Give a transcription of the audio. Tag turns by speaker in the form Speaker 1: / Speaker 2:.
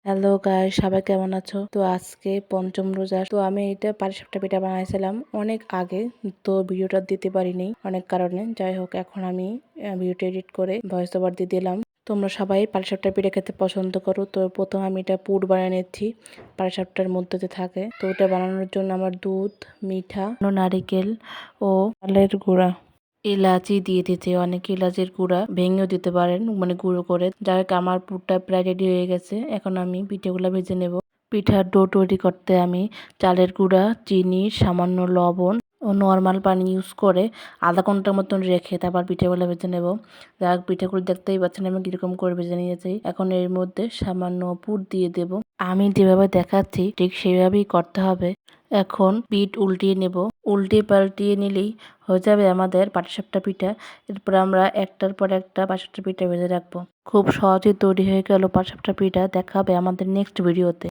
Speaker 1: Hello guys, সবাই কেমন আছো? তো আজকে পঞ্চম রোজা। তো আমি এটা পাটিসাপটা পিঠা বানাইছিলাম অনেক আগে। তো ভিডিওটা দিতে পারিনি অনেক কারণে। যাই হোক, এখন আমি ভিডিওটা এডিট করে ভয়েস ওভার দিয়ে দিলাম। তোমরা সবাই পাটিসাপটা পিঠা খেতে পছন্দ করো। তো প্রথম আমি এটা পুর বানিয়ে নিচ্ছি পাটিসাপটার মধ্যে যে থাকে। তো ওটা বানানোর জন্য আমার দুধ, মিঠা, নারিকেল ও চালের গুঁড়া, এলাচি দিয়ে দিতে, অনেকে এলাচের গুঁড়া ভেঙেও দিতে পারেন, মানে গুঁড়ো করে। যাই হোক, আমার পুরটা প্রায় রেডি হয়ে গেছে। এখন আমি পিঠেগুলো ভেজে নেব। পিঠার ডো তৈরি করতে আমি চালের গুঁড়া, চিনি, সামান্য লবণ ও নর্মাল পানি ইউজ করে আধা ঘন্টার মতন রেখে তারপর পিঠেগুলো ভেজে নেব। যাই হোক, পিঠেগুলো দেখতেই পাচ্ছেন আমি কিরকম করে ভেজে নিয়েছি। এখন এর মধ্যে সামান্য পুর দিয়ে দেব। আমি যেভাবে দেখাচ্ছি ঠিক সেইভাবেই করতে হবে। এখন পিঠ উল্টিয়ে নেব। উল্টিয়ে পাল্টিয়ে নিলেই হয়ে যাবে আমাদের পাটিসাপটা পিঠা। এরপর আমরা একটার পর একটা পাটিসাপটা পিঠা ভেজে রাখবো। খুব সহজে তৈরি হয়ে গেল পাটিসাপটা পিঠা। দেখা হবে আমাদের নেক্সট ভিডিওতে।